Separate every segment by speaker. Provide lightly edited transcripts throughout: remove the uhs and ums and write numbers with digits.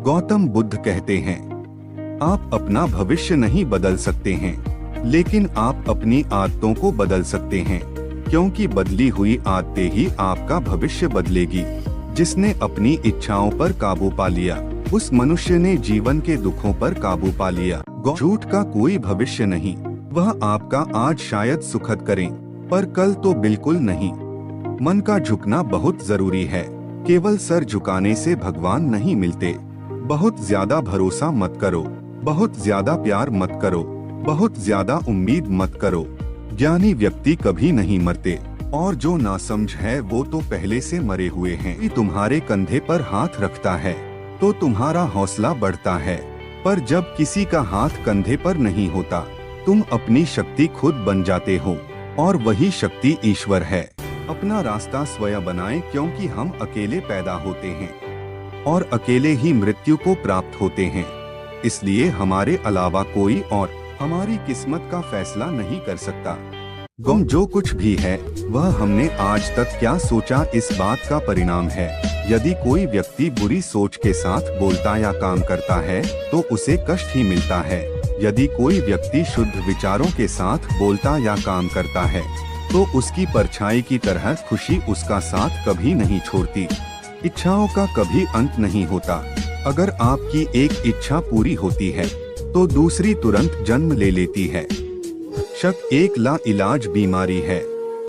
Speaker 1: गौतम बुद्ध कहते हैं, आप अपना भविष्य नहीं बदल सकते हैं, लेकिन आप अपनी आदतों को बदल सकते हैं, क्योंकि बदली हुई आदतें ही आपका भविष्य बदलेगी। जिसने अपनी इच्छाओं पर काबू पा लिया, उस मनुष्य ने जीवन के दुखों पर काबू पा लिया। झूठ का कोई भविष्य नहीं। वह आपका आज शायद सुखद करें, पर कल तो बिल्कुल नहीं। मन का झुकना बहुत जरूरी है। केवल सर झुकाने से भगवान नहीं मिलते। बहुत ज्यादा भरोसा मत करो, बहुत ज्यादा प्यार मत करो, बहुत ज्यादा उम्मीद मत करो। ज्ञानी व्यक्ति कभी नहीं मरते, और जो नासमझ है वो तो पहले से मरे हुए हैं। कोई तुम्हारे कंधे पर हाथ रखता है तो तुम्हारा हौसला बढ़ता है, पर जब किसी का हाथ कंधे पर नहीं होता, तुम अपनी शक्ति खुद बन जाते हो, और वही शक्ति ईश्वर है। अपना रास्ता स्वयं बनाएं, क्योंकि हम अकेले पैदा होते हैं और अकेले ही मृत्यु को प्राप्त होते हैं। इसलिए हमारे अलावा कोई और हमारी किस्मत का फैसला नहीं कर सकता। गम जो कुछ भी है वह हमने आज तक क्या सोचा इस बात का परिणाम है। यदि कोई व्यक्ति बुरी सोच के साथ बोलता या काम करता है तो उसे कष्ट ही मिलता है। यदि कोई व्यक्ति शुद्ध विचारों के साथ बोलता या काम करता है तो उसकी परछाई की तरह खुशी उसका साथ कभी नहीं छोड़ती। इच्छाओं का कभी अंत नहीं होता। अगर आपकी एक इच्छा पूरी होती है तो दूसरी तुरंत जन्म ले लेती है। शक एक लाइलाज बीमारी है।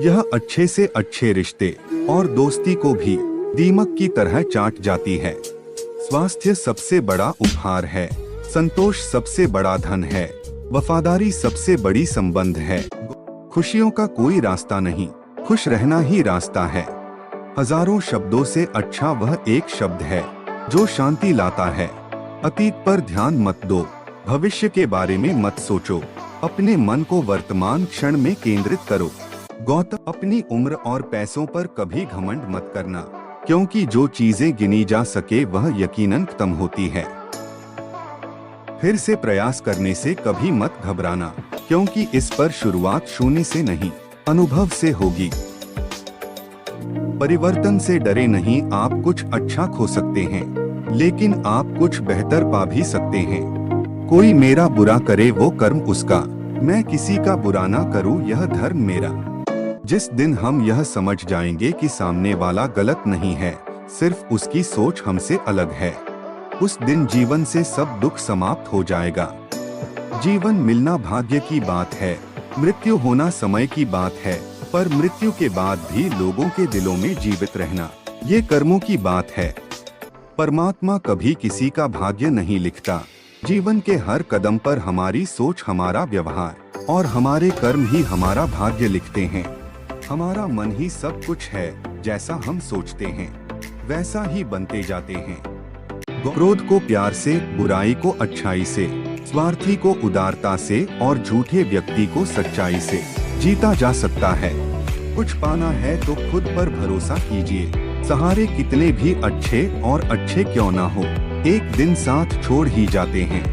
Speaker 1: यह अच्छे से अच्छे रिश्ते और दोस्ती को भी दीमक की तरह चाट जाती है। स्वास्थ्य सबसे बड़ा उपहार है। संतोष सबसे बड़ा धन है। वफादारी सबसे बड़ी संबंध है। खुशियों का कोई रास्ता नहीं, खुश रहना ही रास्ता है। हजारों शब्दों से अच्छा वह एक शब्द है जो शांति लाता है। अतीत पर ध्यान मत दो, भविष्य के बारे में मत सोचो। अपने मन को वर्तमान क्षण में केंद्रित करो। गौतम, अपनी उम्र और पैसों पर कभी घमंड मत करना, क्योंकि जो चीजें गिनी जा सके वह यकीनन खत्म होती है। फिर से प्रयास करने से कभी मत घबराना, क्योंकि इस पर शुरुआत शून्य से नहीं, अनुभव से होगी। परिवर्तन से डरे नहीं। आप कुछ अच्छा खो सकते हैं, लेकिन आप कुछ बेहतर पा भी सकते हैं। कोई मेरा बुरा करे वो कर्म उसका, मैं किसी का बुरा ना करूं यह धर्म मेरा। जिस दिन हम यह समझ जाएंगे कि सामने वाला गलत नहीं है, सिर्फ उसकी सोच हमसे अलग है, उस दिन जीवन से सब दुख समाप्त हो जाएगा। जीवन मिलना भाग्य की बात है, मृत्यु होना समय की बात है, पर मृत्यु के बाद भी लोगों के दिलों में जीवित रहना ये कर्मों की बात है। परमात्मा कभी किसी का भाग्य नहीं लिखता। जीवन के हर कदम पर हमारी सोच, हमारा व्यवहार और हमारे कर्म ही हमारा भाग्य लिखते हैं। हमारा मन ही सब कुछ है। जैसा हम सोचते हैं वैसा ही बनते जाते हैं। क्रोध को प्यार से, बुराई को अच्छाई से, स्वार्थी को उदारता से और झूठे व्यक्ति को सच्चाई से जीता जा सकता है। कुछ पाना है तो खुद पर भरोसा कीजिए। सहारे कितने भी अच्छे और अच्छे क्यों ना हो, एक दिन साथ छोड़ ही जाते हैं।